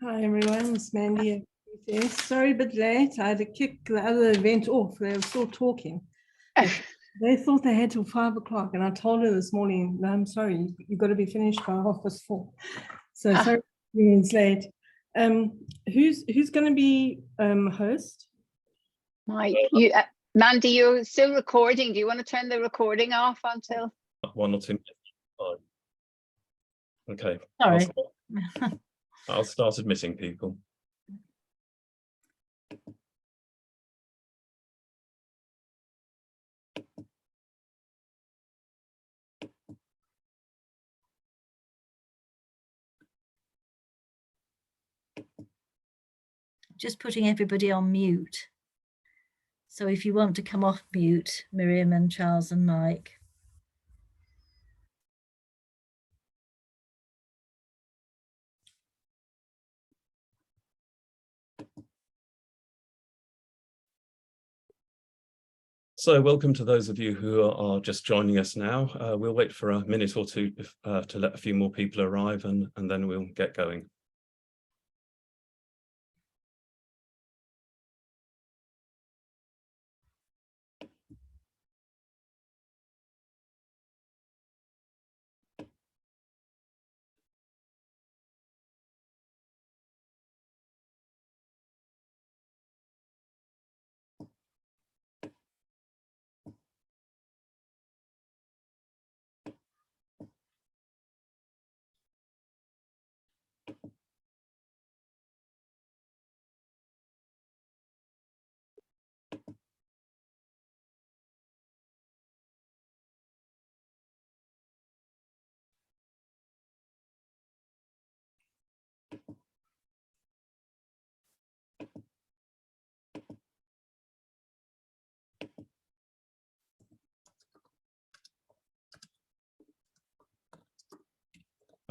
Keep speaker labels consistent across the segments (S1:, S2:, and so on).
S1: Hi everyone, it's Mandy at BCS. Sorry, a bit late. I had to kick the other event off. They were still talking. They thought they had till 5 o'clock, and I told her this morning, no, I'm sorry, you've got to be finished by 4:30. So sorry, it's late. Who's going to be host?
S2: Mike, Mandy, you're still recording. Do you want to turn the recording off until
S3: 1 or 2 minutes? Okay.
S1: Sorry.
S3: I'll start admitting people.
S4: Just putting everybody on mute. So if you want to come off mute, Miriam and Charles and Mike.
S3: So welcome to those of you who are just joining us now. We'll wait for a minute or two to let a few more people arrive, and then we'll get going.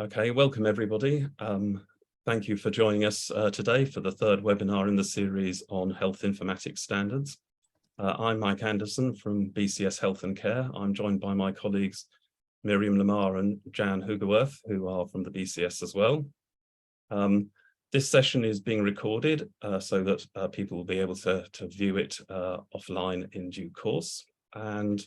S3: Okay, welcome everybody. Thank you for joining us today for the third webinar in the series on health informatics standards. I'm Mike Anderson from BCS Health and Care. I'm joined by my colleagues Miriam Lamar and Jan Hugerworth, who are from the BCS as well. This session is being recorded so that people will be able to view it offline in due course. And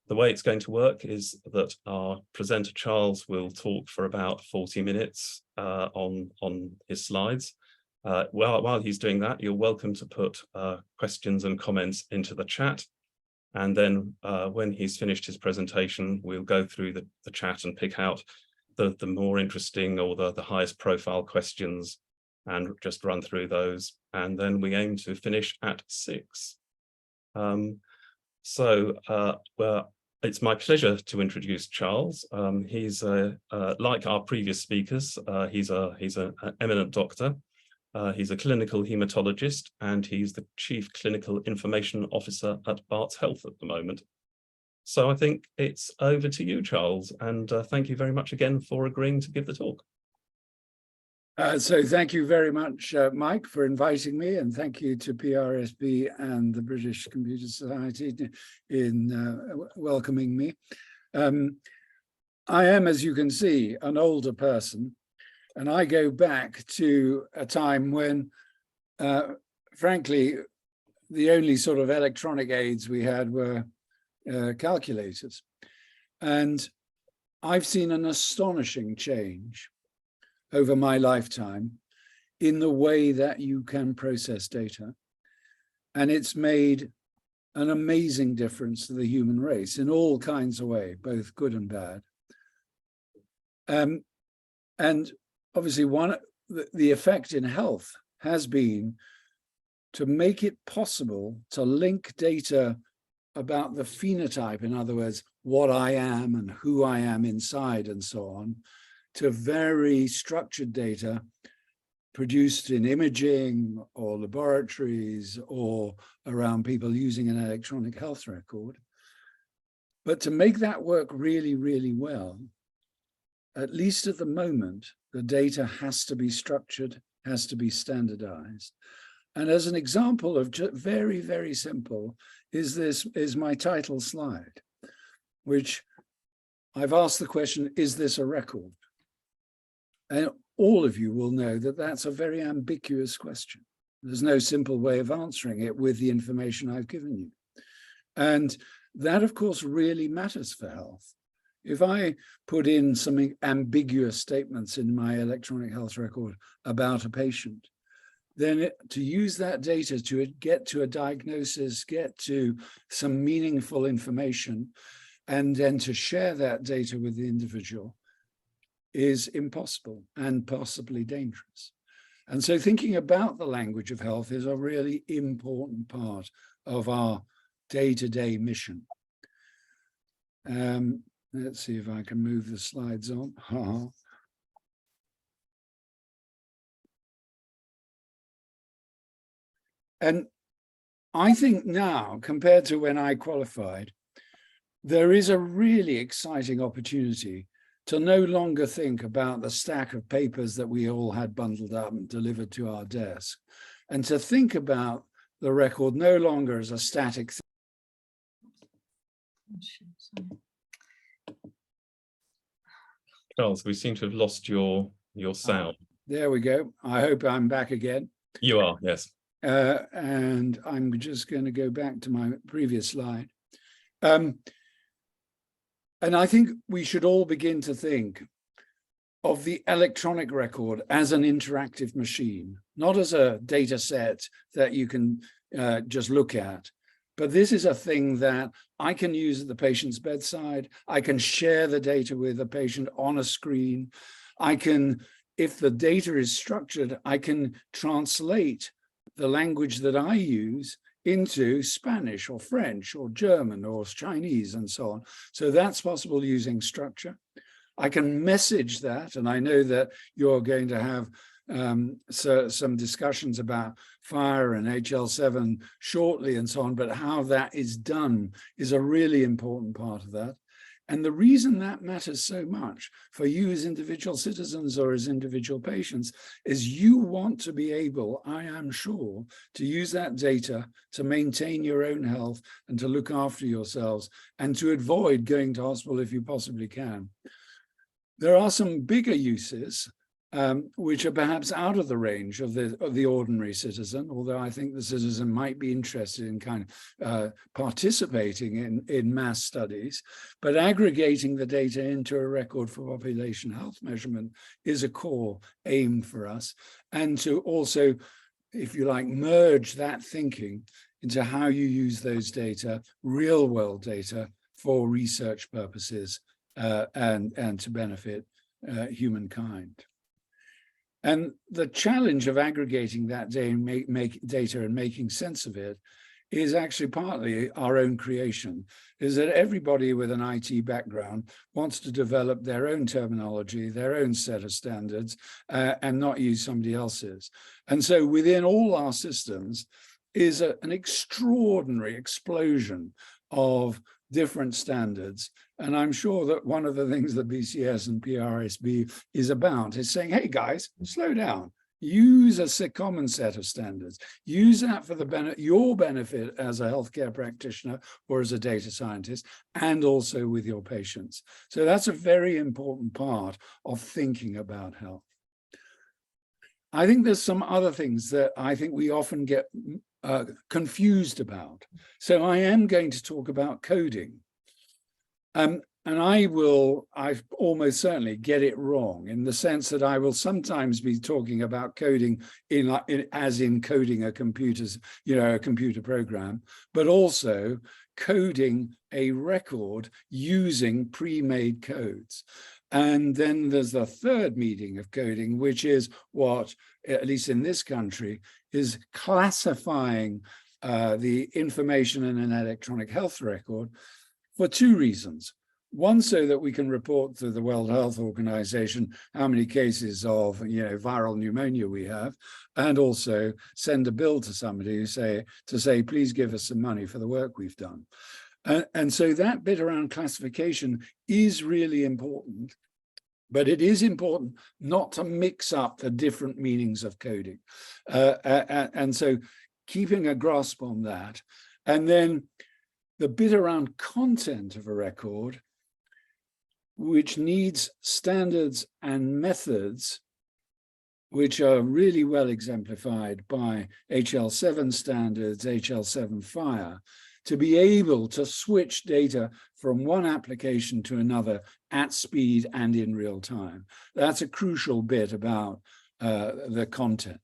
S3: the way it's going to work is that our presenter Charles will talk for about 40 minutes on his slides. While he's doing that, you're welcome to put questions and comments into the chat. And then when he's finished his presentation, we'll go through the chat and pick out the more interesting or the highest profile questions and just run through those. And then we aim to finish at 6. It's my pleasure to introduce Charles. He's like our previous speakers. He's an eminent doctor. He's a clinical hematologist, and he's the Chief Clinical Information Officer at Barts Health at the moment. So I think it's over to you, Charles, and thank you very much again for agreeing to give the talk.
S5: So thank you very much, Mike, for inviting me, and thank you to PRSB and the British Computer Society in welcoming me. I am, as you can see, an older person, and I go back to a time when, frankly, the only sort of electronic aids we had were calculators. And I've seen an astonishing change over my lifetime in the way that you can process data. And it's made an amazing difference to the human race in all kinds of ways, both good and bad. And obviously the effect in health has been to make it possible to link data about the phenotype, in other words, what I am and who I am inside and so on, to very structured data produced in imaging or laboratories or around people using an electronic health record. But to make that work really, really well, at least at the moment, the data has to be structured, has to be standardized. And as an example of very, very simple is my title slide, which I've asked the question, is this a record? And all of you will know that that's a very ambiguous question. There's no simple way of answering it with the information I've given you. And that, of course, really matters for health. If I put in some ambiguous statements in my electronic health record about a patient, then to use that data to get to a diagnosis, get to some meaningful information, and then to share that data with the individual is impossible and possibly dangerous. And so thinking about the language of health is a really important part of our day-to-day mission. Let's see if I can move the slides on. And I think now, compared to when I qualified, there is a really exciting opportunity to no longer think about the stack of papers that we all had bundled up and delivered to our desk, and to think about the record no longer as a static thing.
S3: Charles, we seem to have lost your sound.
S5: There we go. I hope I'm back again.
S3: You are, yes.
S5: And I'm just going to go back to my previous slide. And I think we should all begin to think of the electronic record as an interactive machine, not as a data set that you can just look at. But this is a thing that I can use at the patient's bedside. I can share the data with the patient on a screen. I can, if the data is structured, I can translate the language that I use into Spanish or French or German or Chinese and so on. So that's possible using structure. I can message that, and I know that you're going to have some discussions about FHIR and HL7 shortly and so on, but how that is done is a really important part of that. And the reason that matters so much for you as individual citizens or as individual patients is you want to be able, I am sure, to use that data to maintain your own health and to look after yourselves and to avoid going to hospital if you possibly can. There are some bigger uses which are perhaps out of the range of the ordinary citizen, although I think the citizen might be interested in kind of participating in mass studies. But aggregating the data into a record for population health measurement is a core aim for us. And to also, if you like, merge that thinking into how you use those data, real world data, for research purposes and to benefit humankind. And the challenge of aggregating that data and making sense of it is actually partly our own creation, is that everybody with an IT background wants to develop their own terminology, their own set of standards, and not use somebody else's. And so within all our systems is an extraordinary explosion of different standards. And I'm sure that one of the things that BCS and PRSB is about is saying, hey guys, slow down. Use a common set of standards. Use that for your benefit as a healthcare practitioner or as a data scientist, and also with your patients. So that's a very important part of thinking about health. I think there's some other things that I think we often get confused about. So I am going to talk about coding. And I almost certainly get it wrong, in the sense that I will sometimes be talking about coding as in coding a computer program, but also coding a record using pre-made codes. And then there's the third meaning of coding, which is what, at least in this country, is classifying the information in an electronic health record for two reasons. One, so that we can report to the World Health Organization how many cases of viral pneumonia we have, and also send a bill to somebody to say, please give us some money for the work we've done. And so that bit around classification is really important, but it is important not to mix up the different meanings of coding. And so keeping a grasp on that. And then the bit around content of a record, which needs standards and methods which are really well exemplified by HL7 standards, HL7 FHIR, to be able to switch data from one application to another at speed and in real time. That's a crucial bit about the content.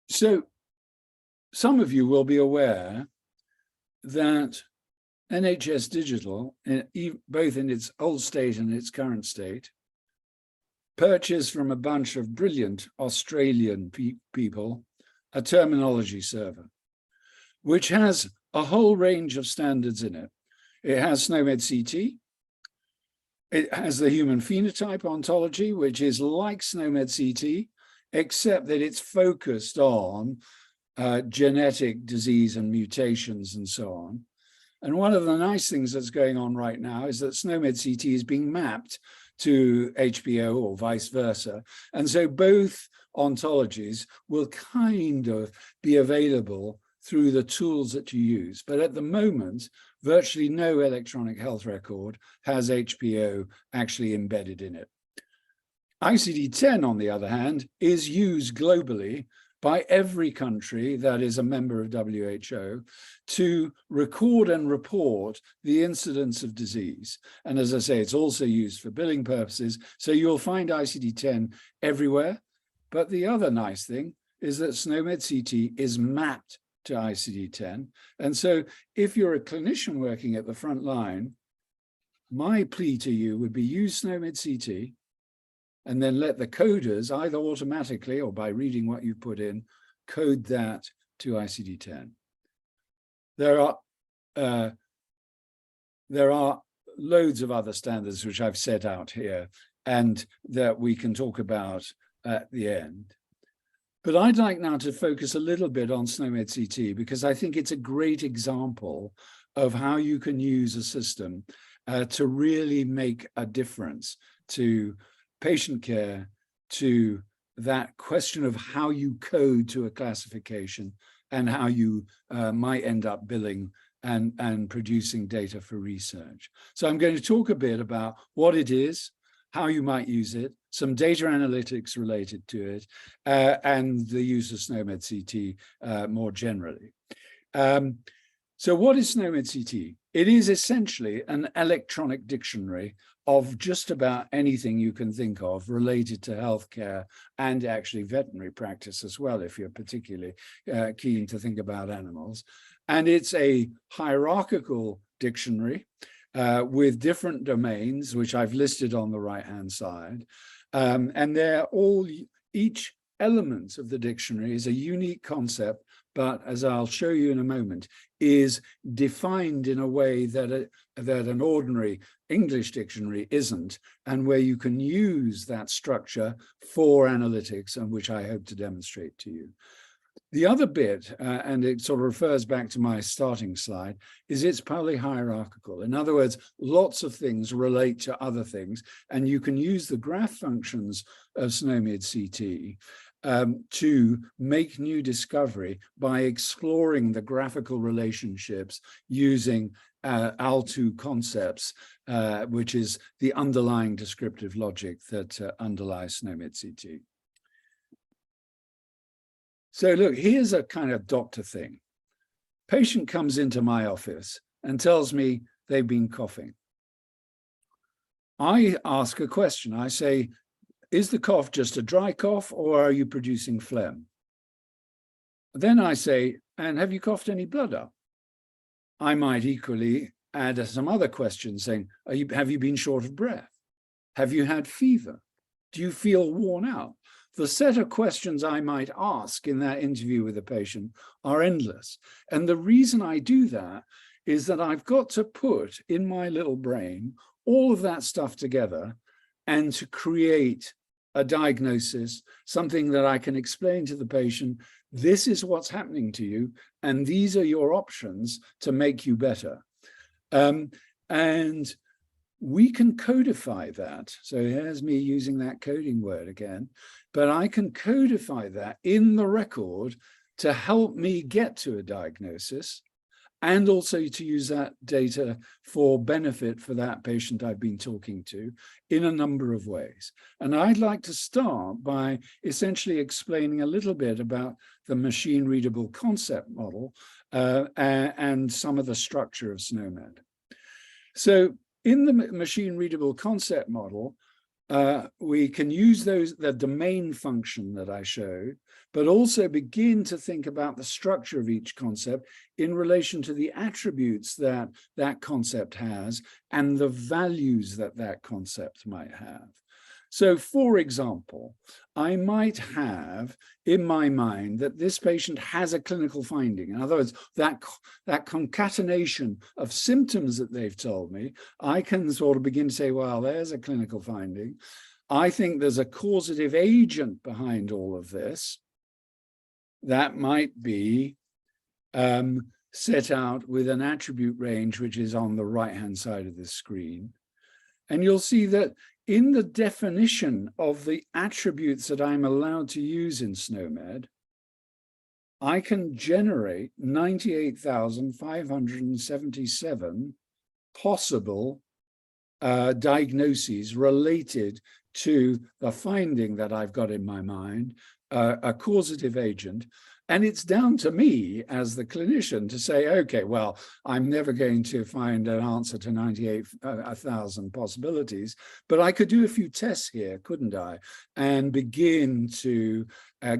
S5: So some of you will be aware that NHS Digital, both in its old state and its current state, purchased from a bunch of brilliant Australian people a terminology server, which has a whole range of standards in it. It has SNOMED CT. It has the human phenotype ontology, which is like SNOMED CT, except that it's focused on genetic disease and mutations and so on. And one of the nice things that's going on right now is that SNOMED CT is being mapped to HPO or vice versa. And so both ontologies will kind of be available through the tools that you use. But at the moment, virtually no electronic health record has HPO actually embedded in it. ICD-10, on the other hand, is used globally by every country that is a member of WHO to record and report the incidence of disease. And as I say, it's also used for billing purposes. So you'll find ICD-10 everywhere. But the other nice thing is that SNOMED CT is mapped to ICD-10. And so if you're a clinician working at the front line, my plea to you would be use SNOMED CT and then let the coders, either automatically or by reading what you put in, code that to ICD-10. There are loads of other standards which I've set out here and that we can talk about at the end. But I'd like now to focus a little bit on SNOMED CT because I think it's a great example of how you can use a system to really make a difference to patient care, to that question of how you code to a classification and how you might end up billing and producing data for research. So I'm going to talk a bit about what it is, how you might use it, some data analytics related to it, and the use of SNOMED CT more generally. So what is SNOMED CT? It is essentially an electronic dictionary of just about anything you can think of related to healthcare and actually veterinary practice as well, if you're particularly keen to think about animals. And it's a hierarchical dictionary with different domains, which I've listed on the right-hand side. And they're all, each element of the dictionary is a unique concept, but as I'll show you in a moment, is defined in a way that an ordinary English dictionary isn't, and where you can use that structure for analytics, and which I hope to demonstrate to you. The other bit, and it sort of refers back to my starting slide, is it's polyhierarchical. In other words, lots of things relate to other things, and you can use the graph functions of SNOMED CT to make new discovery by exploring the graphical relationships using AL2 concepts, which is the underlying descriptive logic that underlies SNOMED CT. So look, here's a kind of doctor thing. Patient comes into my office and tells me they've been coughing. I ask a question. I say, is the cough just a dry cough or are you producing phlegm? Then I say, and have you coughed any blood up? I might equally add some other questions saying, have you been short of breath? Have you had fever? Do you feel worn out? The set of questions I might ask in that interview with a patient are endless. And the reason I do that is that I've got to put in my little brain all of that stuff together and to create a diagnosis, something that I can explain to the patient, this is what's happening to you, and these are your options to make you better. And we can codify that. So here's me using that coding word again, but I can codify that in the record to help me get to a diagnosis. and also to use that data for benefit for that patient I've been talking to in a number of ways. And I'd like to start by essentially explaining a little bit about the machine readable concept model and some of the structure of SNOMED. So in the machine readable concept model, we can use the domain function that I showed, but also begin to think about the structure of each concept in relation to the attributes that that concept has and the values that that concept might have. So, for example, I might have in my mind that this patient has a clinical finding. In other words, that concatenation of symptoms that they've told me, I can sort of begin to say, well, there's a clinical finding. I think there's a causative agent behind all of this that might be set out with an attribute range, which is on the right-hand side of the screen. And you'll see that in the definition of the attributes that I'm allowed to use in SNOMED, I can generate 98,577 possible diagnoses related to the finding that I've got in my mind, a causative agent. And it's down to me as the clinician to say, okay, well, I'm never going to find an answer to 98,000 possibilities, but I could do a few tests here, couldn't I? And begin to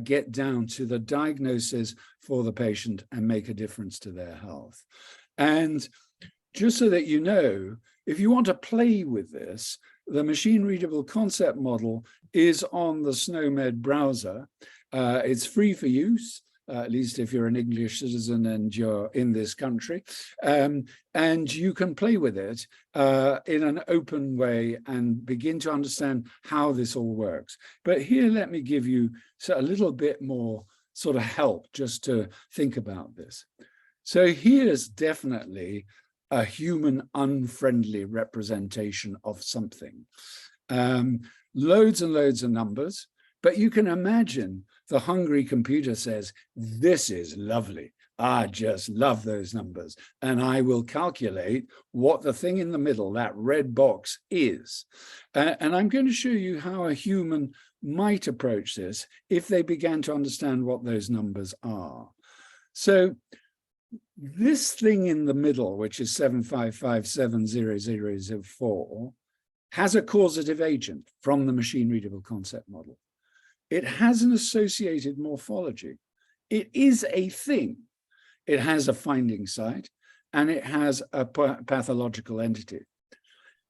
S5: get down to the diagnosis for the patient and make a difference to their health. And just so that you know, if you want to play with this, the machine readable concept model is on the SNOMED browser. It's free for use. At least if you're an English citizen and you're in this country, and you can play with it in an open way and begin to understand how this all works. But here, let me give you a little bit more sort of help just to think about this. So here's definitely a human unfriendly representation of something. Loads and loads of numbers, but you can imagine the hungry computer says, this is lovely. I just love those numbers. And I will calculate what the thing in the middle, that red box, is. And I'm going to show you how a human might approach this if they began to understand what those numbers are. So this thing in the middle, which is 7557004, has a causative agent from the machine readable concept model. It has an associated morphology. It is a thing. It has a finding site and it has a pathological entity.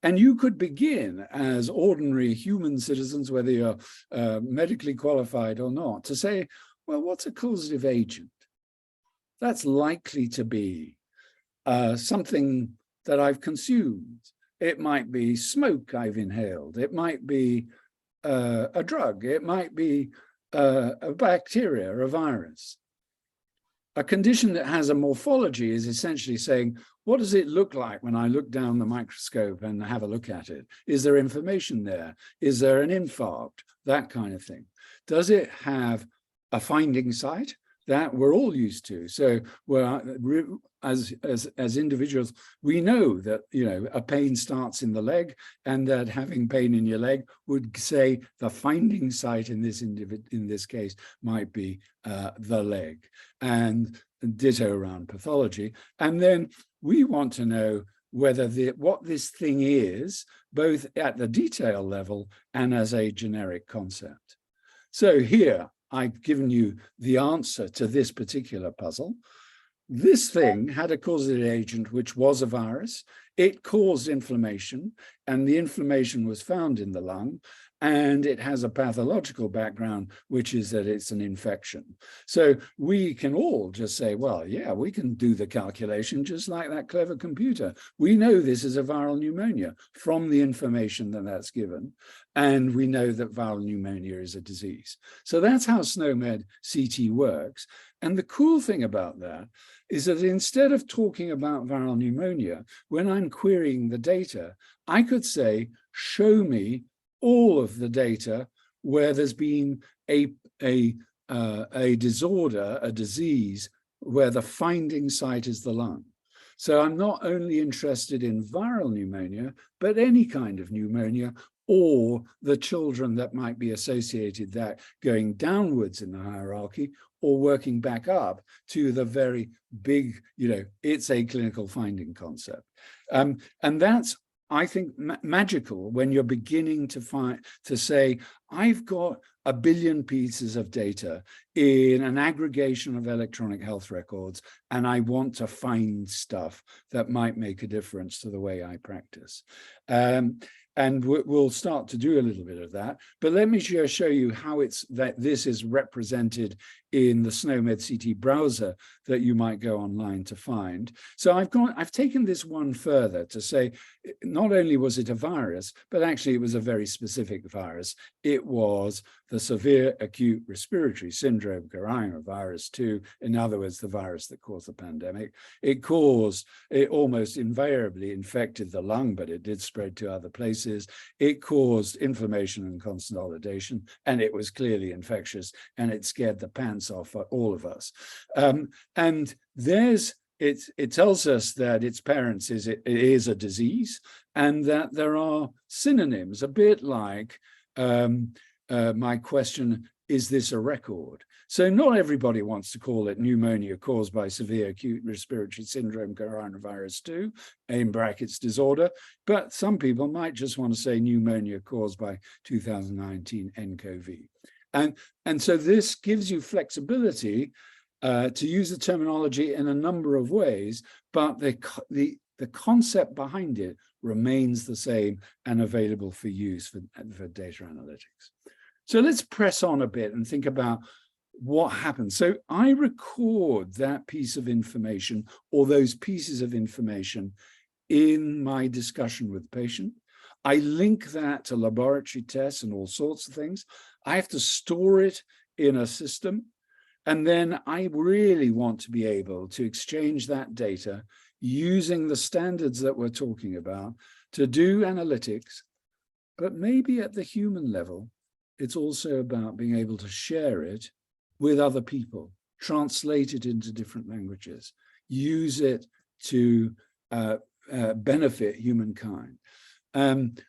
S5: And you could begin as ordinary human citizens, whether you're medically qualified or not, to say, well, what's a causative agent? That's likely to be something that I've consumed. It might be smoke I've inhaled. It might be a drug. It might be a bacteria, a virus. A condition that has a morphology is essentially saying, what does it look like when I look down the microscope and have a look at it? Is there information there? Is there an infarct? That kind of thing. Does it have a finding site? That we're all used to. So as individuals, we know that, you know, a pain starts in the leg, and that having pain in your leg would say the finding site in this case might be the leg, and ditto around pathology. And then we want to know whether what this thing is, both at the detail level and as a generic concept. So here, I've given you the answer to this particular puzzle. This thing had a causative agent, which was a virus. It caused inflammation, and the inflammation was found in the lung, and it has a pathological background, which is that it's an infection. So we can all just say, well, yeah, we can do the calculation just like that clever computer. We know this is a viral pneumonia from the information that's given, and we know that viral pneumonia is a disease. So that's how SNOMED CT works. And the cool thing about that is that instead of talking about viral pneumonia, when I'm querying the data, I could say, show me all of the data where there's been a disorder, a disease, where the finding site is the lung. So I'm not only interested in viral pneumonia, but any kind of pneumonia, or the children that might be associated that going downwards in the hierarchy or working back up to the very big, it's a clinical finding concept. And that's, I think, magical when you're beginning to say, I've got 1 billion pieces of data in an aggregation of electronic health records, and I want to find stuff that might make a difference to the way I practice. And we'll start to do a little bit of that. But let me just show you how this is represented in the SNOMED CT browser that you might go online to find. So I've taken this one further to say, not only was it a virus, but actually it was a very specific virus. It was the severe acute respiratory syndrome coronavirus 2, in other words, the virus that caused the pandemic. It almost invariably infected the lung, but it did spread to other places. It caused inflammation and consolidation, and it was clearly infectious, and it scared the pants off all of us. And it tells us that its parents it is a disease, and that there are synonyms, a bit like my question, is this a record? So not everybody wants to call it pneumonia caused by severe acute respiratory syndrome coronavirus 2, in brackets disorder, but some people might just want to say pneumonia caused by 2019 nCoV. And so this gives you flexibility to use the terminology in a number of ways, but the concept behind it remains the same and available for use for data analytics. So let's press on a bit and think about what happens. So I record that piece of information or those pieces of information in my discussion with the patient. I link that to laboratory tests and all sorts of things. I have to store it in a system. And then I really want to be able to exchange that data using the standards that we're talking about to do analytics. But maybe at the human level, it's also about being able to share it with other people, translate it into different languages, use it to benefit humankind. And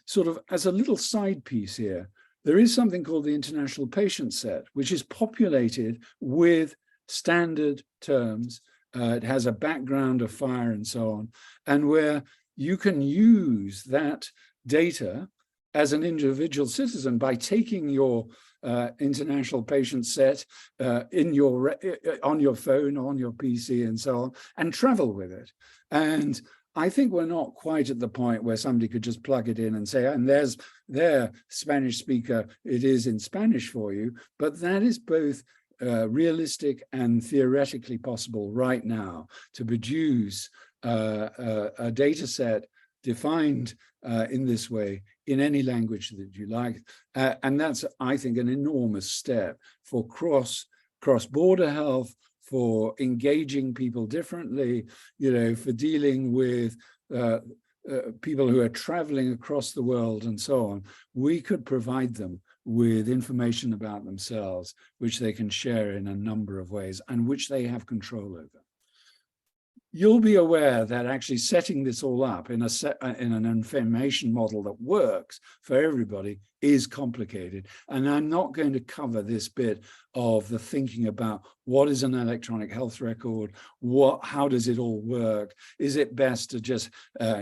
S5: sort of as a little side piece here, there is something called the International Patient Set, which is populated with standard terms. It has a background of fire and so on, and where you can use that data as an individual citizen by taking your international patient set on your phone, on your PC and so on, and travel with it. And I think we're not quite at the point where somebody could just plug it in and say, and there's their Spanish speaker, it is in Spanish for you, but that is both realistic and theoretically possible right now to produce a data set defined in this way in any language that you like. And that's, I think, an enormous step for cross-border health, for engaging people differently, for dealing with people who are traveling across the world and so on. We could provide them with information about themselves, which they can share in a number of ways and which they have control over. You'll be aware that actually setting this all up in an information model that works for everybody is complicated. And I'm not going to cover this bit of the thinking about what is an electronic health record, how does it all work? Is it best to just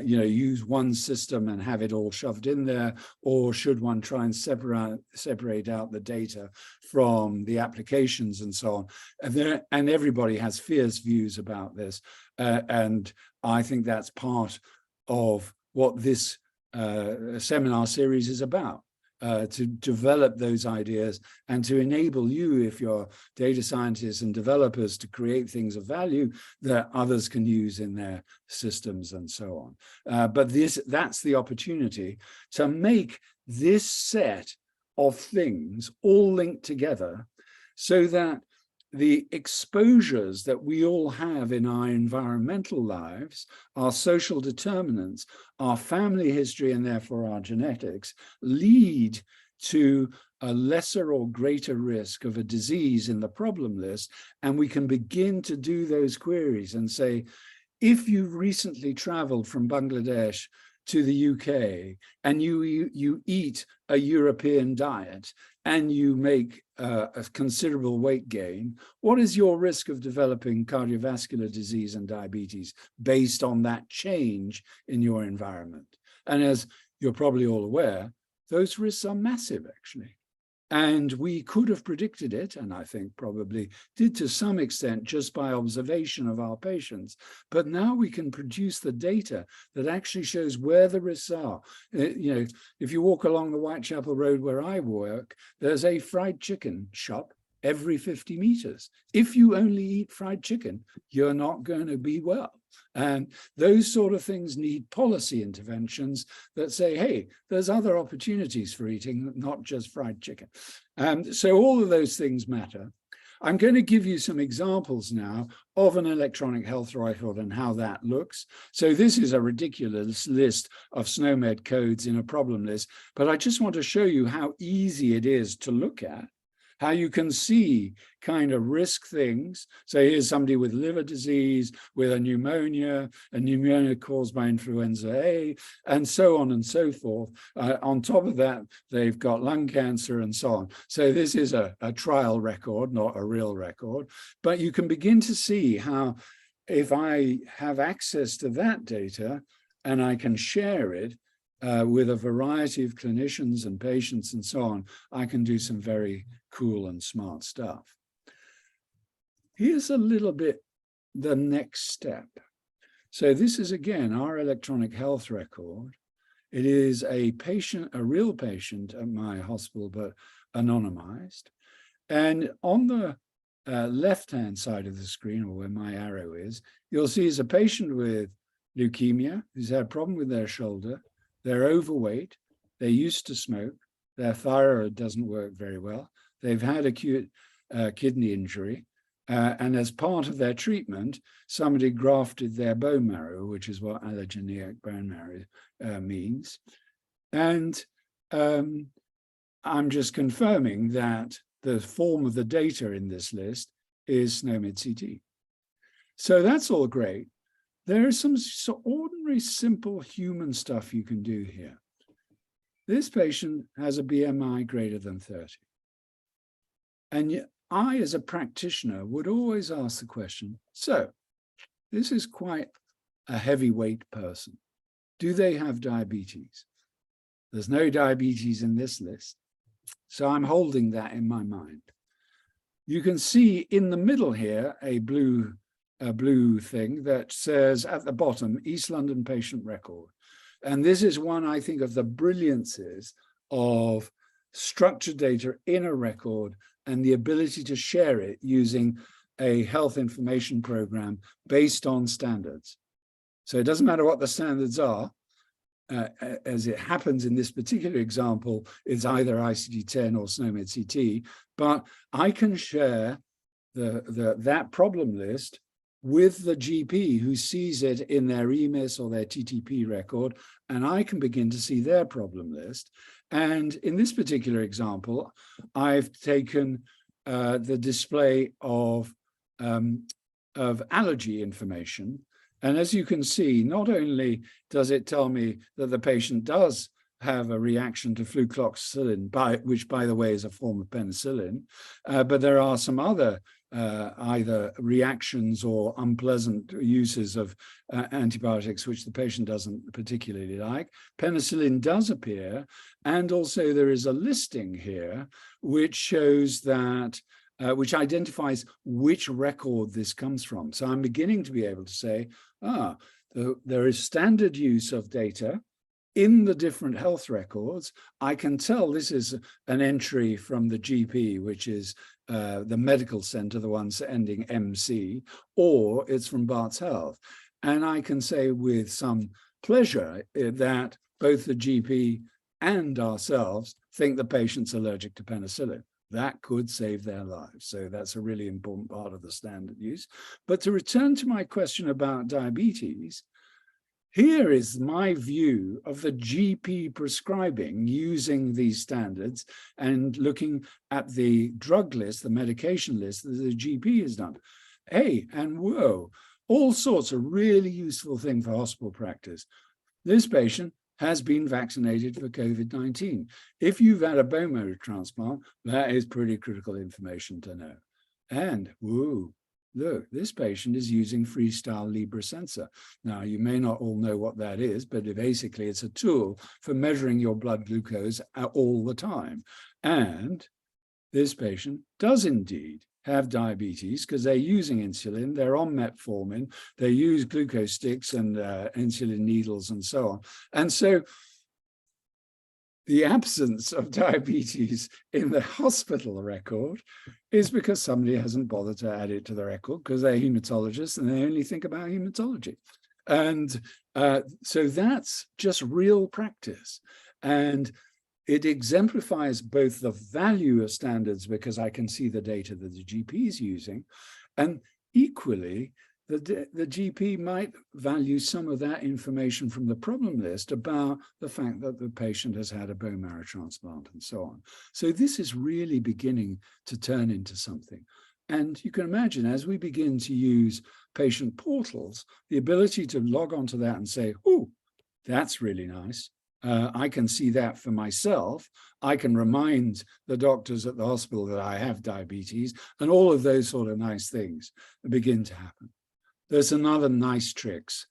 S5: use one system and have it all shoved in there, or should one try and separate out the data from the applications and so on? And everybody has fierce views about this. And I think that's part of what this seminar series is about, to develop those ideas and to enable you, if you're data scientists and developers, to create things of value that others can use in their systems and so on. But that's the opportunity to make this set of things all linked together so that the exposures that we all have in our environmental lives, our social determinants, our family history, and therefore our genetics, lead to a lesser or greater risk of a disease in the problem list, and we can begin to do those queries and say, if you've recently traveled from Bangladesh to the UK and you eat a European diet and you make a considerable weight gain, what is your risk of developing cardiovascular disease and diabetes based on that change in your environment? And as you're probably all aware, those risks are massive, actually. And we could have predicted it, and I think probably did to some extent just by observation of our patients. But now we can produce the data that actually shows where the risks are. You know, if you walk along the Whitechapel Road where I work, there's a fried chicken shop every 50 meters. If you only eat fried chicken, you're not going to be well. And those sort of things need policy interventions that say, hey, there's other opportunities for eating, not just fried chicken. So all of those things matter. I'm going to give you some examples now of an electronic health record and how that looks. So this is a ridiculous list of SNOMED codes in a problem list, but I just want to show you how easy it is to look at, how you can see kind of risk things. So here's somebody with liver disease, with a pneumonia caused by influenza A, and so on and so forth. On top of that, they've got lung cancer and so on. So this is a trial record, not a real record. But you can begin to see how, if I have access to that data and I can share it with a variety of clinicians and patients and so on, I can do some very cool and smart stuff. Here's a little bit the next step. So this is, again, our electronic health record. It is a patient, a real patient at my hospital, but anonymized. And on the left-hand side of the screen, or where my arrow is, you'll see is a patient with leukemia who's had a problem with their shoulder. They're overweight, they used to smoke, their thyroid doesn't work very well, they've had acute kidney injury, and as part of their treatment, somebody grafted their bone marrow, which is what allogeneic bone marrow means. And I'm just confirming that the form of the data in this list is SNOMED CT. So that's all great. There is some ordinary, simple human stuff you can do here. This patient has a BMI greater than 30. And I, as a practitioner, would always ask the question, so this is quite a heavyweight person. Do they have diabetes? There's no diabetes in this list. So I'm holding that in my mind. You can see in the middle here a blue thing that says at the bottom, East London patient record. And this is one, I think, of the brilliances of structured data in a record and the ability to share it using a health information program based on standards. So it doesn't matter what the standards are. As it happens in this particular example, it's either ICD-10 or SNOMED CT, but I can share that problem list with the GP who sees it in their EMIS or their TTP record, and I can begin to see their problem list. And in this particular example, I've taken the display of allergy information. And as you can see, not only does it tell me that the patient does have a reaction to flucloxacillin, which, by the way, is a form of penicillin, but there are some other either reactions or unpleasant uses of antibiotics, which the patient doesn't particularly like. Penicillin does appear, and also there is a listing here which shows that, which identifies which record this comes from. So I'm beginning to be able to say, there is standard use of data in the different health records. I can tell this is an entry from the GP, which is the medical center, the ones ending MC, or it's from Bart's Health. And I can say with some pleasure that both the GP and ourselves think the patient's allergic to penicillin. That could save their lives. So that's a really important part of the standard use. But to return to my question about diabetes, here is my view of the GP prescribing using these standards and looking at the drug list, the medication list that the GP has done. Hey, and whoa, all sorts of really useful things for hospital practice. This patient has been vaccinated for COVID-19. If you've had a bone marrow transplant, that is pretty critical information to know. And whoa, look, this patient is using Freestyle Libre sensor. Now, you may not all know what that is, but basically it's a tool for measuring your blood glucose all the time. And this patient does indeed have diabetes because they're using insulin, they're on metformin, they use glucose sticks and insulin needles and so on. And so the absence of diabetes in the hospital record is because somebody hasn't bothered to add it to the record because they're hematologists and they only think about hematology. And so that's just real practice. And it exemplifies both the value of standards because I can see the data that the GP is using, and equally, the GP might value some of that information from the problem list about the fact that the patient has had a bone marrow transplant and so on. So this is really beginning to turn into something. And you can imagine as we begin to use patient portals, the ability to log onto that and say, oh, that's really nice. I can see that for myself. I can remind the doctors at the hospital that I have diabetes, and all of those sort of nice things begin to happen. There's another nice tricks.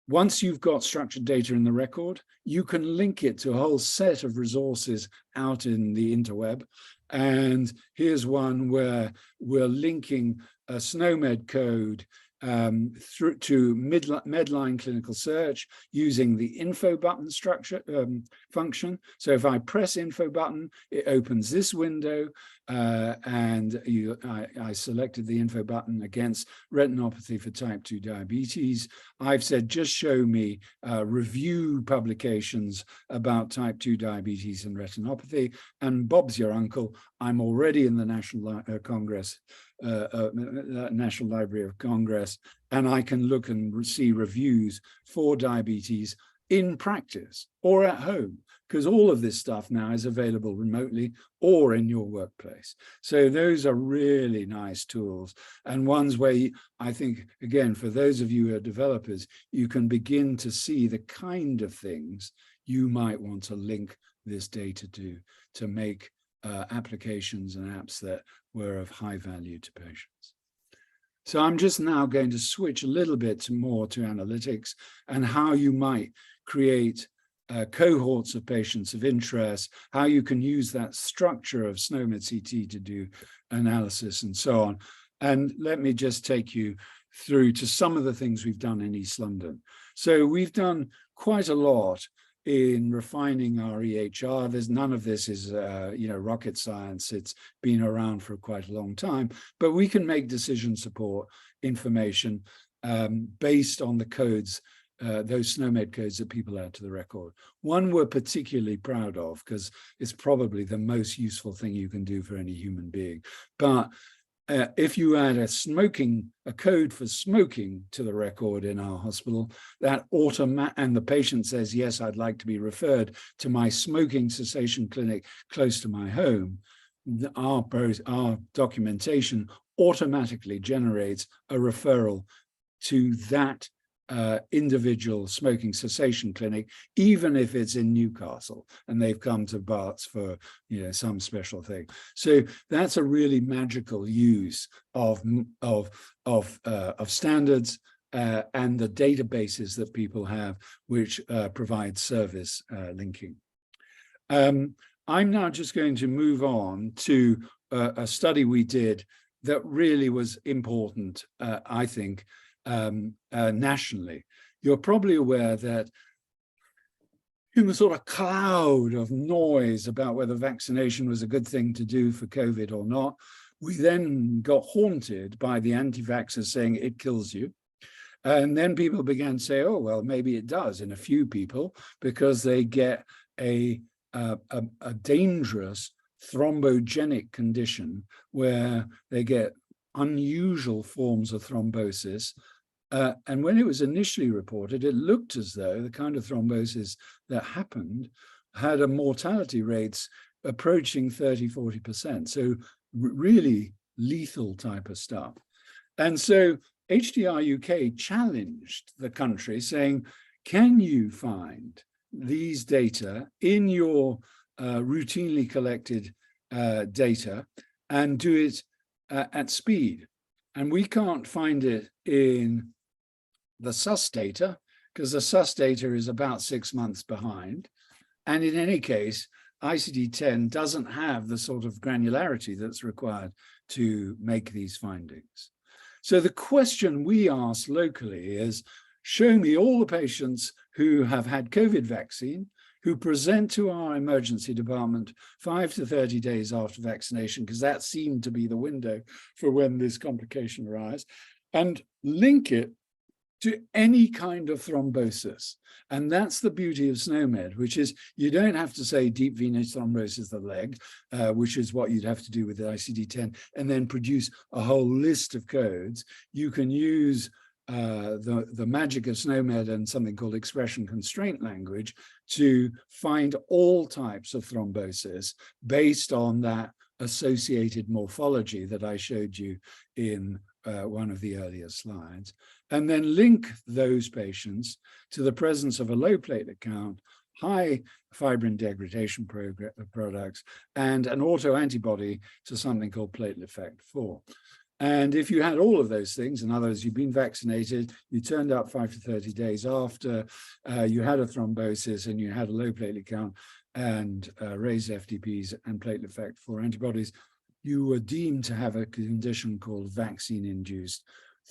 S5: Once you've got structured data in the record, you can link it to a whole set of resources out in the interweb. And here's one where we're linking a SNOMED code through to Medline clinical search using the info button structure function. So if I press info button, it opens this window and I selected the info button against retinopathy for type 2 diabetes. I've said, just show me review publications about type 2 diabetes and retinopathy. And Bob's your uncle, I'm already in the National Congress, National Library of Congress, and I can look and see reviews for diabetes in practice or at home, because all of this stuff now is available remotely or in your workplace. So those are really nice tools, and ones where I think, again, for those of you who are developers, you can begin to see the kind of things you might want to link this data to make applications and apps that were of high value to patients. So I'm just now going to switch a little bit more to analytics and how you might create cohorts of patients of interest, how you can use that structure of SNOMED CT to do analysis and so on. And let me just take you through to some of the things we've done in East London. So we've done quite a lot in refining our EHR. There's none of this is rocket science. It's been around for quite a long time, but we can make decision support information based on the codes, those SNOMED codes that people add to the record. One we're particularly proud of because it's probably the most useful thing you can do for any human being. But if you add a code for smoking to the record in our hospital, that and the patient says, yes, I'd like to be referred to my smoking cessation clinic close to my home, our documentation automatically generates a referral to that individual smoking cessation clinic, even if it's in Newcastle and they've come to Barts for some special thing. So that's a really magical use of standards and the databases that people have, which provide service linking. I'm now just going to move on to a study we did that really was important, I think, nationally. You're probably aware that in the sort of cloud of noise about whether vaccination was a good thing to do for COVID or not, we then got haunted by the anti-vaxxers saying it kills you. And then people began to say, oh, well, maybe it does in a few people because they get a dangerous thrombogenic condition where they get unusual forms of thrombosis And when it was initially reported, it looked as though the kind of thrombosis that happened had a mortality rates approaching 30–40%. So really lethal type of stuff. And so HDR UK challenged the country saying, can you find these data in your routinely collected data and do it at speed? And we can't find it in the SUS data because the SUS data is about 6 months behind. And in any case, ICD-10 doesn't have the sort of granularity that's required to make these findings. So the question we ask locally is, show me all the patients who have had COVID vaccine, who present to our emergency department 5 to 30 days after vaccination, because that seemed to be the window for when this complication arose, and link it to any kind of thrombosis. And that's the beauty of SNOMED, which is you don't have to say deep venous thrombosis of the leg, which is what you'd have to do with the ICD-10, and then produce a whole list of codes. You can use the magic of SNOMED and something called expression constraint language to find all types of thrombosis based on that associated morphology that I showed you in one of the earlier slides, and then link those patients to the presence of a low platelet count, high fibrin degradation products, and an autoantibody to something called platelet factor 4. And if you had all of those things, in other words, you've been vaccinated, you turned up 5 to 30 days after, you had a thrombosis and you had a low platelet count and raised FTPs and platelet factor 4 antibodies, you were deemed to have a condition called vaccine-induced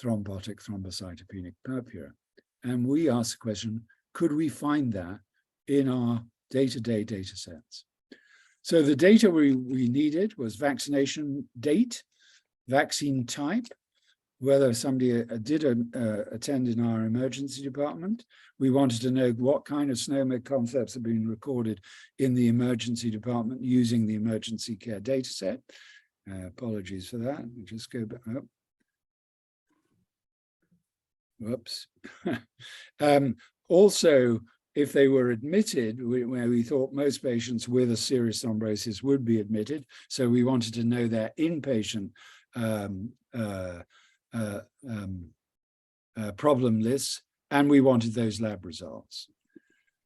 S5: thrombotic thrombocytopenic purpura. And we asked the question, could we find that in our day-to-day data sets? So the data we needed was vaccination date, vaccine type, whether somebody did attend in our emergency department. We wanted to know what kind of SNOMED concepts have been recorded in the emergency department using the emergency care data set. Apologies for that. We'll just go back up. Whoops. Also, if they were admitted, where we thought most patients with a serious thrombosis would be admitted, so we wanted to know their inpatient problem lists, and we wanted those lab results.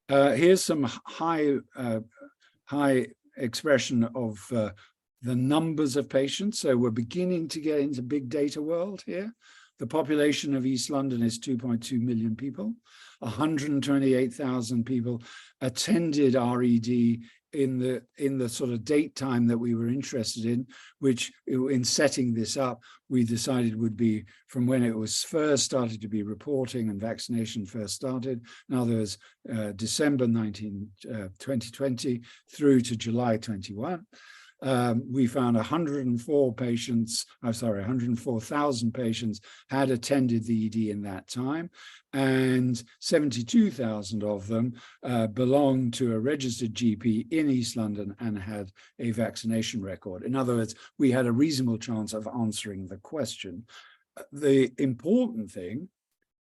S5: Here's some high expression of the numbers of patients. So we're beginning to get into big data world here. The population of East London is 2.2 million people. 128,000 people attended RED in the sort of date time that we were interested in, which in setting this up, we decided would be from when it was first started to be reporting and vaccination first started. In other words, December 2020 through to July 21. We found 104,000 patients had attended the ED in that time, and 72,000 of them belonged to a registered GP in East London and had a vaccination record. In other words, we had a reasonable chance of answering the question. The important thing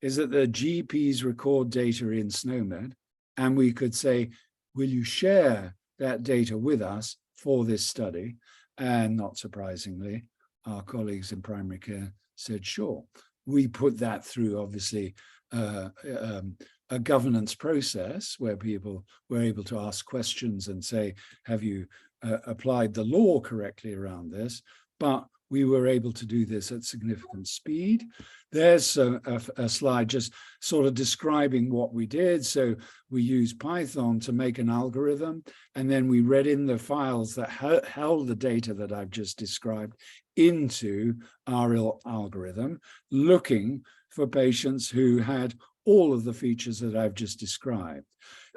S5: is that the GPs record data in SNOMED, and we could say, will you share that data with us for this study? And not surprisingly, our colleagues in primary care said, sure. We put that through, obviously, a governance process where people were able to ask questions and say, have you applied the law correctly around this? But we were able to do this at significant speed. There's a slide just sort of describing what we did. So we used Python to make an algorithm, and then we read in the files that held the data that I've just described into our algorithm, looking for patients who had all of the features that I've just described.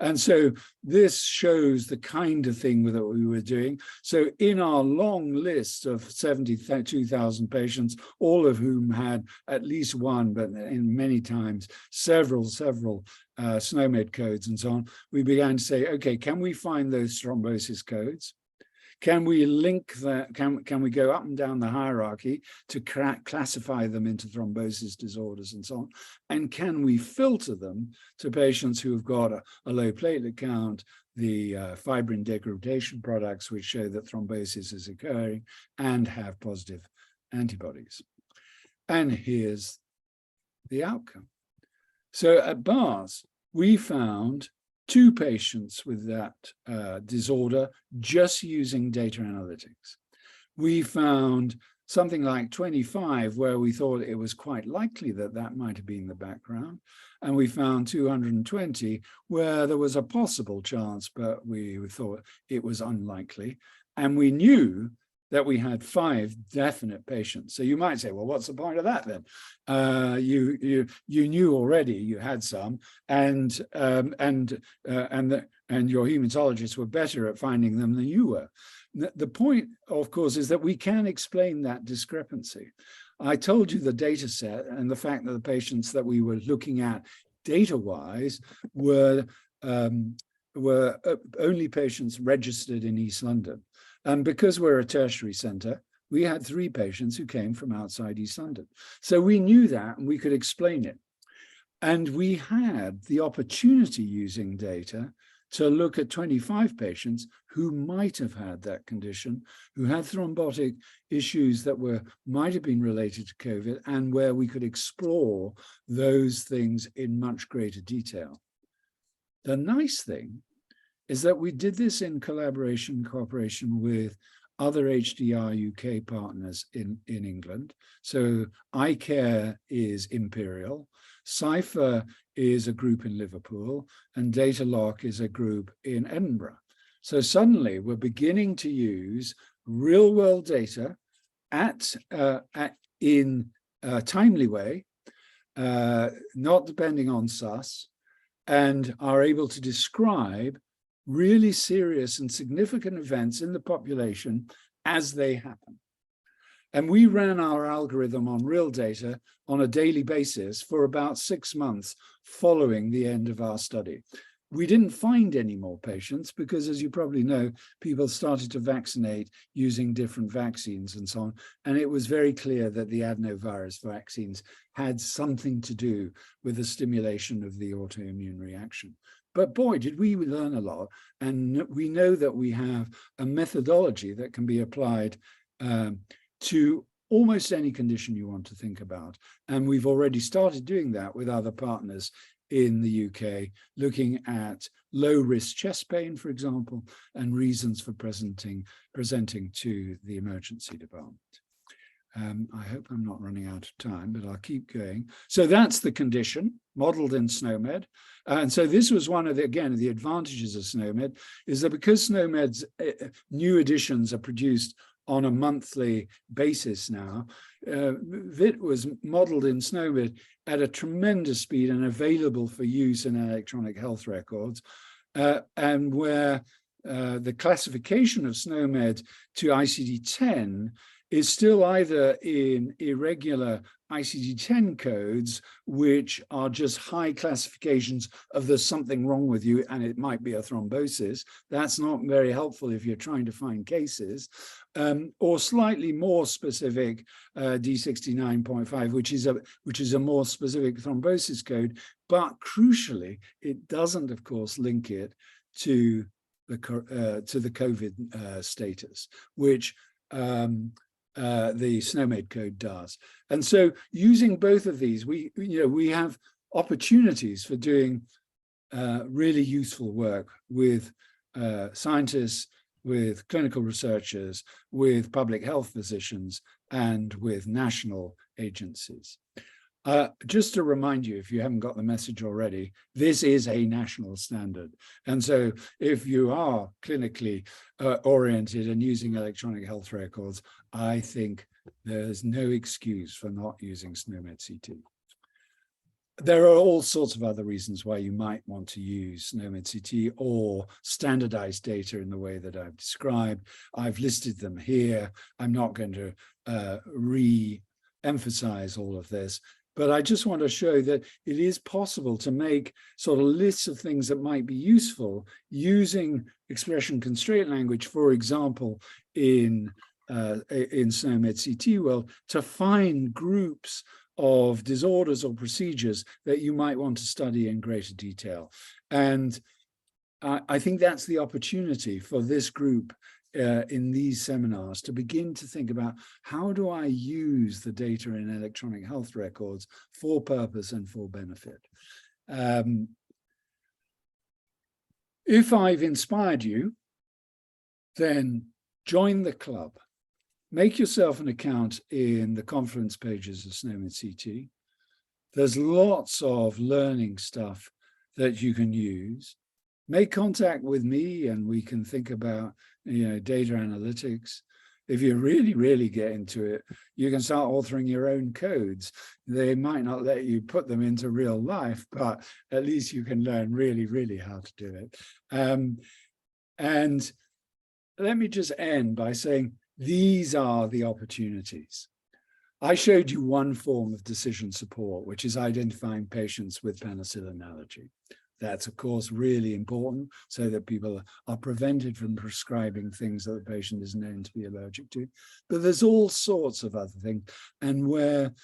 S5: And so this shows the kind of thing that we were doing. So in our long list of 72,000 patients, all of whom had at least one, but in many times, several SNOMED codes and so on, we began to say, okay, can we find those thrombosis codes? Can we link that? Can we go up and down the hierarchy to classify them into thrombosis disorders and so on? And can we filter them to patients who have got a low platelet count, the fibrin degradation products which show that thrombosis is occurring, and have positive antibodies? And here's the outcome. So at BARS, we found 2 patients with that disorder just using data analytics. We found something like 25 where we thought it was quite likely that that might have been the background. And we found 220 where there was a possible chance, but we thought it was unlikely. And we knew that we had 5 definite patients. So you might say, well, what's the point of that then? You knew already you had some, and your hematologists were better at finding them than you were. The point, of course, is that we can explain that discrepancy. I told you the data set and the fact that the patients that we were looking at data-wise were only patients registered in East London. And because we're a tertiary centre, we had 3 patients who came from outside East London. So we knew that and we could explain it. And we had the opportunity using data to look at 25 patients who might have had that condition, who had thrombotic issues that might have been related to COVID, and where we could explore those things in much greater detail. The nice thing is that we did this in cooperation with other HDR UK partners in England. So iCare is Imperial, Cypher is a group in Liverpool, and DataLock is a group in Edinburgh. So suddenly we're beginning to use real-world data in a timely way, not depending on SUS, and are able to describe really serious and significant events in the population as they happen. And we ran our algorithm on real data on a daily basis for about 6 months following the end of our study. We didn't find any more patients because, as you probably know, people started to vaccinate using different vaccines and so on. And it was very clear that the adenovirus vaccines had something to do with the stimulation of the autoimmune reaction. But boy, did we learn a lot. And we know that we have a methodology that can be applied to almost any condition you want to think about. And we've already started doing that with other partners in the UK, looking at low-risk chest pain, for example, and reasons for presenting to the emergency department. I hope I'm not running out of time, but I'll keep going. So that's the condition modeled in SNOMED. And so this was one of the, again, the advantages of SNOMED is that because SNOMED's new editions are produced on a monthly basis now, it was modeled in SNOMED at a tremendous speed and available for use in electronic health records, and where the classification of SNOMED to ICD-10 is still either in irregular ICD-10 codes, which are just high classifications of there's something wrong with you and it might be a thrombosis. That's not very helpful if you're trying to find cases, or slightly more specific D69.5, which is a more specific thrombosis code. But crucially, it doesn't, of course, link it to the COVID status, which the SNOMED code does. And so using both of these, we have opportunities for doing really useful work with scientists, with clinical researchers, with public health physicians, and with national agencies. Just to remind you, if you haven't got the message already, this is a national standard. And so if you are clinically oriented and using electronic health records, I think there's no excuse for not using SNOMED CT. There are all sorts of other reasons why you might want to use SNOMED CT or standardized data in the way that I've described. I've listed them here. I'm not going to re-emphasize all of this. But I just want to show that it is possible to make sort of lists of things that might be useful using expression constraint language, for example, in SNOMED CT world, to find groups of disorders or procedures that you might want to study in greater detail. And I think that's the opportunity for this group in these seminars to begin to think about, how do I use the data in electronic health records for purpose and for benefit? If I've inspired you, then join the club. Make yourself an account in the conference pages of SNOMED CT. There's lots of learning stuff that you can use. Make contact with me and we can think about, data analytics. If you really, really get into it, you can start authoring your own codes. They might not let you put them into real life, but at least you can learn really, really how to do it. And let me just end by saying, these are the opportunities. I showed you one form of decision support, which is identifying patients with penicillin allergy. That's, of course, really important so that people are prevented from prescribing things that the patient is known to be allergic to. But there's all sorts of other things, and where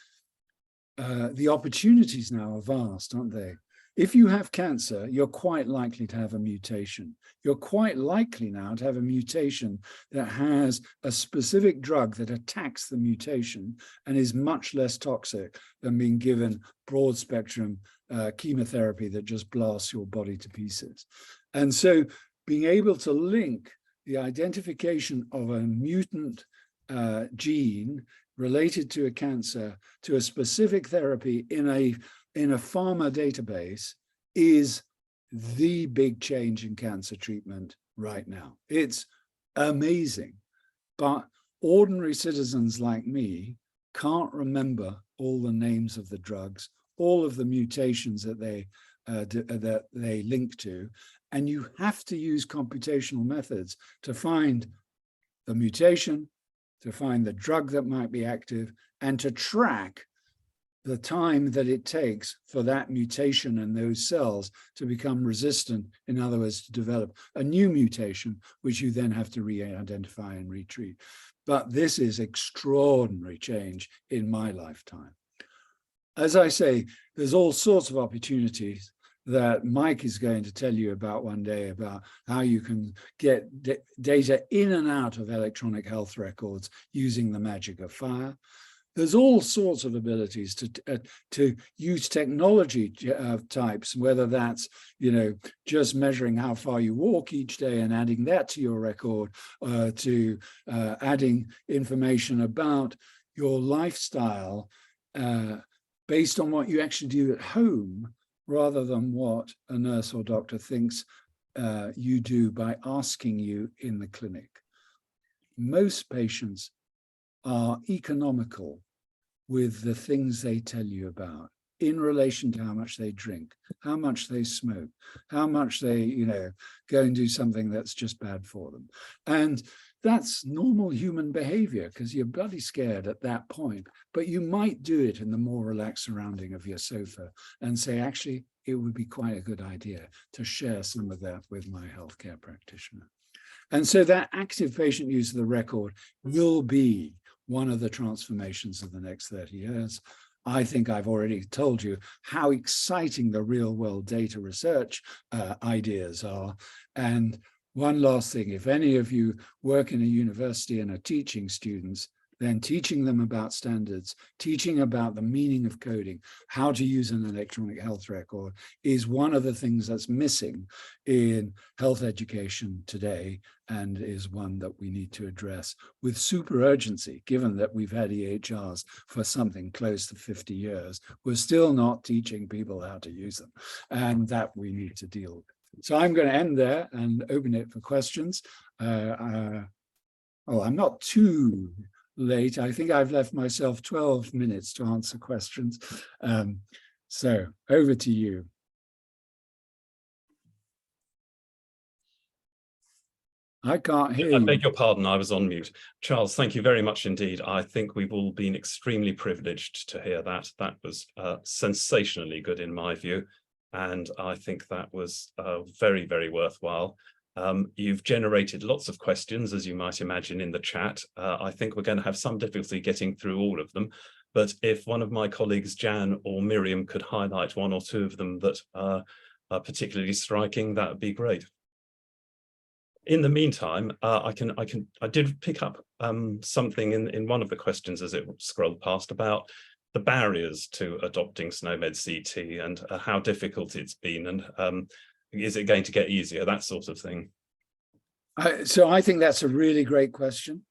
S5: the opportunities now are vast, aren't they? If you have cancer, you're quite likely to have a mutation. You're quite likely now to have a mutation that has a specific drug that attacks the mutation and is much less toxic than being given broad spectrum chemotherapy that just blasts your body to pieces. And so being able to link the identification of a mutant gene related to a cancer to a specific therapy in a pharma database is the big change in cancer treatment right now. It's amazing, but ordinary citizens like me can't remember all the names of the drugs, all of the mutations that they link to, and you have to use computational methods to find the mutation, to find the drug that might be active, and to track the time that it takes for that mutation and those cells to become resistant, in other words, to develop a new mutation, which you then have to re-identify and retreat. But this is extraordinary change in my lifetime. As I say, there's all sorts of opportunities that Mike is going to tell you about one day, about how you can get data in and out of electronic health records using the magic of FHIR. There's all sorts of abilities to use technology types, whether that's, just measuring how far you walk each day and adding that to your record, to adding information about your lifestyle based on what you actually do at home, rather than what a nurse or doctor thinks you do by asking you in the clinic. Most patients are economical with the things they tell you about in relation to how much they drink, how much they smoke, how much they, go and do something that's just bad for them. And that's normal human behavior, because you're bloody scared at that point, but you might do it in the more relaxed surrounding of your sofa and say, actually, it would be quite a good idea to share some of that with my healthcare practitioner. And so that active patient use of the record will be one of the transformations of the next 30 years. I think I've already told you how exciting the real world data research ideas are. And one last thing, if any of you work in a university and are teaching students, then teaching them about standards, teaching about the meaning of coding, how to use an electronic health record is one of the things that's missing in health education today, and is one that we need to address with super urgency, given that we've had EHRs for something close to 50 years. We're still not teaching people how to use them, and that we need to deal with. So I'm going to end there and open it for questions. I'm not too late. I think I've left myself 12 minutes to answer questions. So over to you. I can't hear
S3: I
S5: you.
S3: beg your pardon, I was on mute. Charles, thank you very much indeed. I think we've all been extremely privileged to hear that. That was sensationally good in my view. And I think that was very, very worthwhile. You've generated lots of questions, as you might imagine, in the chat. I think we're going to have some difficulty getting through all of them. But if one of my colleagues, Jan or Miriam, could highlight one or two of them that are particularly striking, that would be great. In the meantime, I did pick up something in one of the questions as it scrolled past about the barriers to adopting SNOMED CT and how difficult it's been, and is it going to get easier, that sort of thing.
S5: So I think that's a really great question.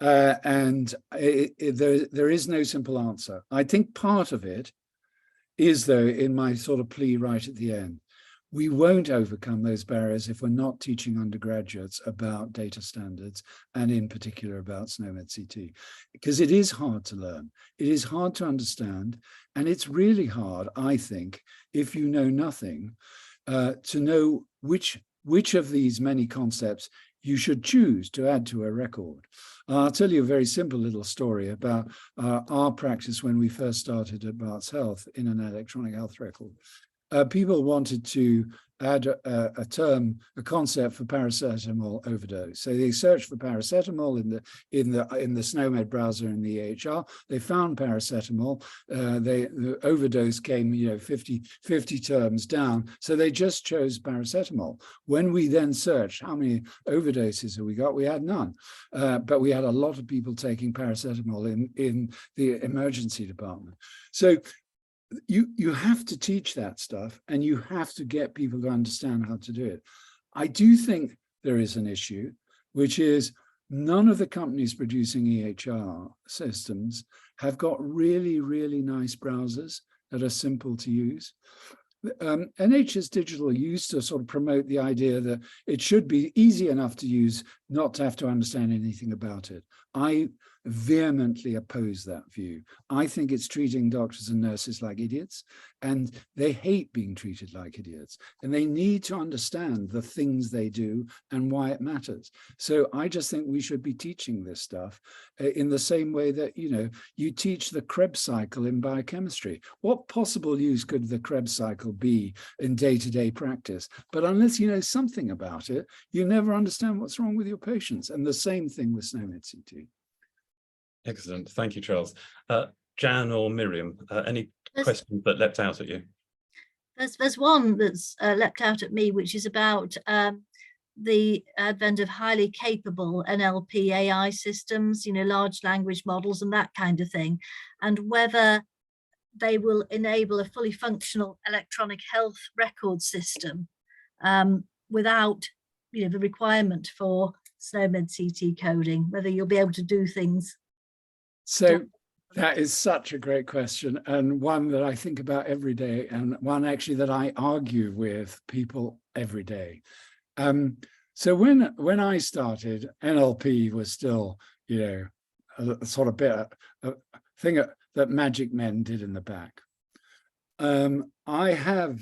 S5: And there is no simple answer. I think part of it is, though, in my sort of plea right at the end, we won't overcome those barriers if we're not teaching undergraduates about data standards, and in particular about SNOMED CT, because it is hard to learn. It is hard to understand, and it's really hard, I think, if you know nothing, to know which of these many concepts you should choose to add to a record. I'll tell you a very simple little story about our practice when we first started at Barts Health in an electronic health record. People wanted to add a concept for paracetamol overdose. So they searched for paracetamol in the SNOMED browser in the EHR. They found paracetamol. The overdose came, 50 terms down. So they just chose paracetamol. When we then searched how many overdoses have we got, we had none. But we had a lot of people taking paracetamol in the emergency department. So you have to teach that stuff, and you have to get people to understand how to do it. I do think there is an issue, which is none of the companies producing EHR systems have got really, really nice browsers that are simple to use. NHS Digital used to sort of promote the idea that it should be easy enough to use, not to have to understand anything about it. I vehemently oppose that view. I think it's treating doctors and nurses like idiots, and they hate being treated like idiots, and they need to understand the things they do and why it matters. So I just think we should be teaching this stuff in the same way that, you teach the Krebs cycle in biochemistry. What possible use could the Krebs cycle be in day-to-day practice? But unless you know something about it, you never understand what's wrong with your patients. And the same thing with SNOMED CT.
S3: Excellent. Thank you, Charles. Jan or Miriam, any questions that leapt out at you?
S4: There's one that's leapt out at me, which is about the advent of highly capable NLP AI systems, large language models and that kind of thing, and whether they will enable a fully functional electronic health record system without the requirement for SNOMED CT coding, whether you'll be able to do things.
S5: So that is such a great question, and one that I think about every day, and one actually that I argue with people every day. So when I started, NLP was still, a sort of bit a thing that magic men did in the back. I have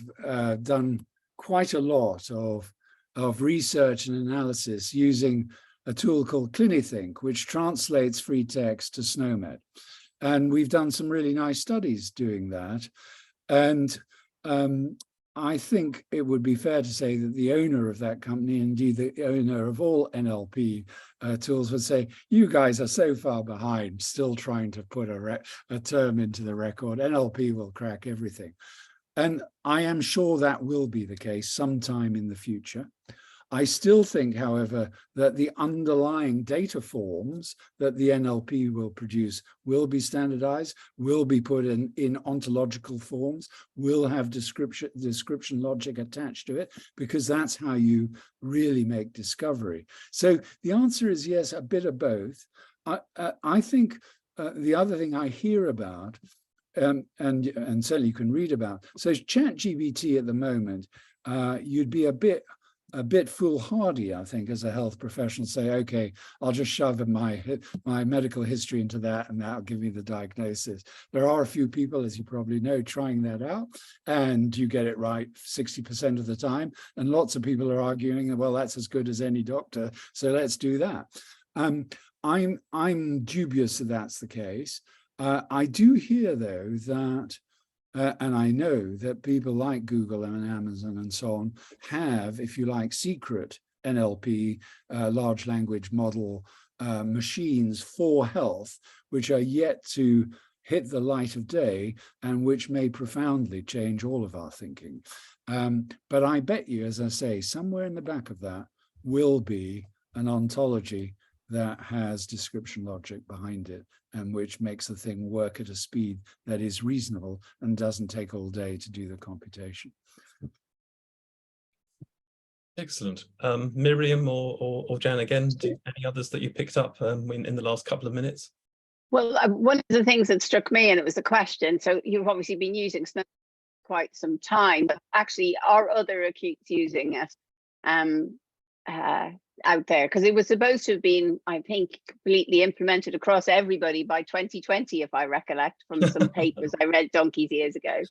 S5: done quite a lot of research and analysis using a tool called CliniThink, which translates free text to SNOMED. And we've done some really nice studies doing that. And I think it would be fair to say that the owner of that company, indeed the owner of all NLP tools, would say, you guys are so far behind, still trying to put a term into the record. NLP will crack everything. And I am sure that will be the case sometime in the future. I still think, however, that the underlying data forms that the NLP will produce will be standardized, will be put in ontological forms, will have description logic attached to it, because that's how you really make discovery. So the answer is yes, a bit of both. I think the other thing I hear about, and certainly you can read about, so ChatGPT at the moment, you'd be a bit a bit foolhardy, I think, as a health professional, say, okay, I'll just shove my medical history into that and that'll give me the diagnosis. There are a few people, as you probably know, trying that out, and you get it right 60% of the time. And lots of people are arguing, well, that's as good as any doctor, so let's do that. I'm dubious that that's the case. I do hear, though, that and I know that people like Google and Amazon and so on have, if you like, secret NLP, large language model machines for health, which are yet to hit the light of day and which may profoundly change all of our thinking. But I bet you, as I say, somewhere in the back of that will be an ontology that has description logic behind it, and which makes the thing work at a speed that is reasonable and doesn't take all day to do the computation.
S3: Excellent. Miriam or Jan, again, any others that you picked up in the last couple of minutes?
S2: Well, one of the things that struck me, and it was a question, so you've obviously been using SNOMED quite some time, but actually are other acutes using it out there? Because it was supposed to have been, I think, completely implemented across everybody by 2020, if I recollect from some papers I read donkey's years ago.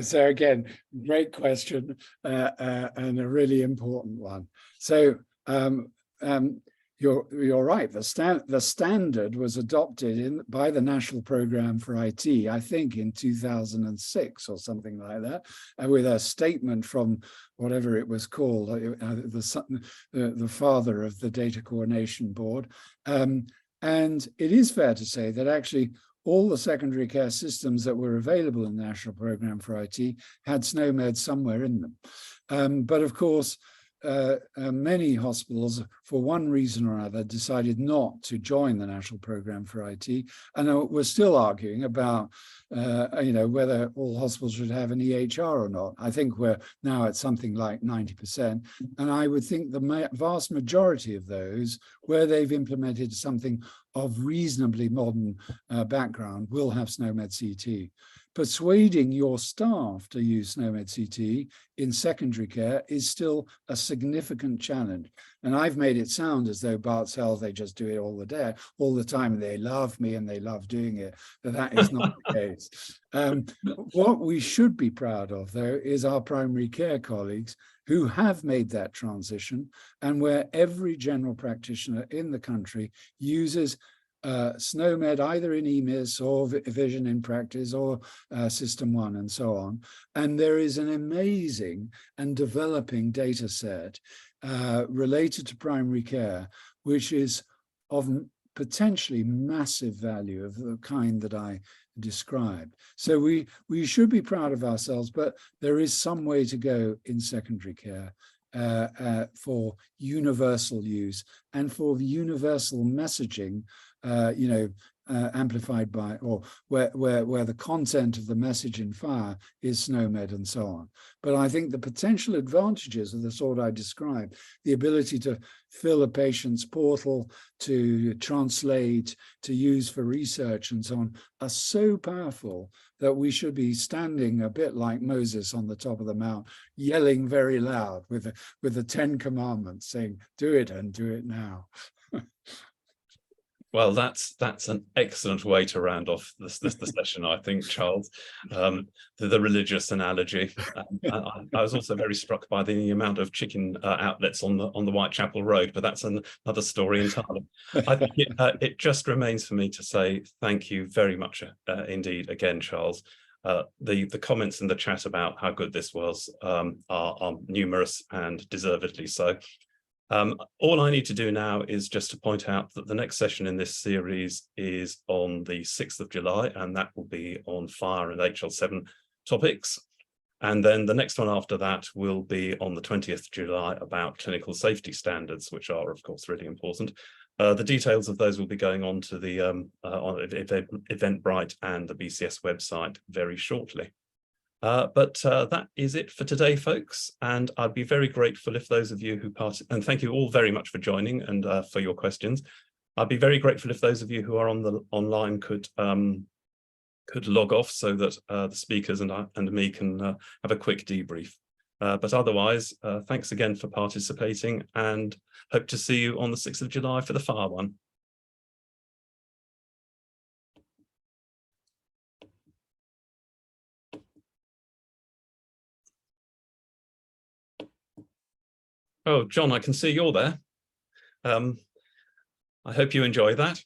S5: So again, great question and a really important one. So you're right. The standard was adopted by the National Programme for IT, I think, in 2006 or something like that, with a statement from whatever it was called, the father of the Data Coordination Board. And it is fair to say that actually all the secondary care systems that were available in the National Programme for IT had SNOMED somewhere in them. But of course, many hospitals, for one reason or other, decided not to join the National Programme for IT, and we're still arguing about, whether all hospitals should have an EHR or not. I think we're now at something like 90%, and I would think the vast majority of those, where they've implemented something of reasonably modern background, will have SNOMED CT. Persuading your staff to use SNOMED CT in secondary care is still a significant challenge. And I've made it sound as though Bart's Health, they just do it all the time, and they love me and they love doing it. But that is not the case. What we should be proud of, though, is our primary care colleagues who have made that transition, and where every general practitioner in the country uses SNOMED either in EMIS or Vision in Practice or System 1 and so on. And there is an amazing and developing data set related to primary care, which is of potentially massive value of the kind that I described. So we should be proud of ourselves, but there is some way to go in secondary care for universal use and for the universal messaging, amplified by, or where the content of the message in FHIR is SNOMED and so on. But I think the potential advantages of the sort I described, the ability to fill a patient's portal, to translate, to use for research and so on, are so powerful that we should be standing a bit like Moses on the top of the mount, yelling very loud with the 10 commandments, saying, do it and do it now.
S3: Well, that's an excellent way to round off the session, I think, Charles. The religious analogy. I was also very struck by the amount of chicken outlets on the Whitechapel Road, but that's another story entirely. I think it just remains for me to say thank you very much indeed again, Charles. The comments in the chat about how good this was are numerous and deservedly so. All I need to do now is just to point out that the next session in this series is on the 6th of July, and that will be on FHIR and HL7 topics. And then the next one after that will be on the 20th of July about clinical safety standards, which are, of course, really important. The details of those will be going on to the on Eventbrite and the BCS website very shortly. But that is it for today, folks. And I'd be very grateful if those of you who and thank you all very much for joining and for your questions. I'd be very grateful if those of you who are on the online could log off so that the speakers and me can have a quick debrief. But otherwise, thanks again for participating, and hope to see you on the 6th of July for the FAR one. Oh, John, I can see you're there. I hope you enjoy that.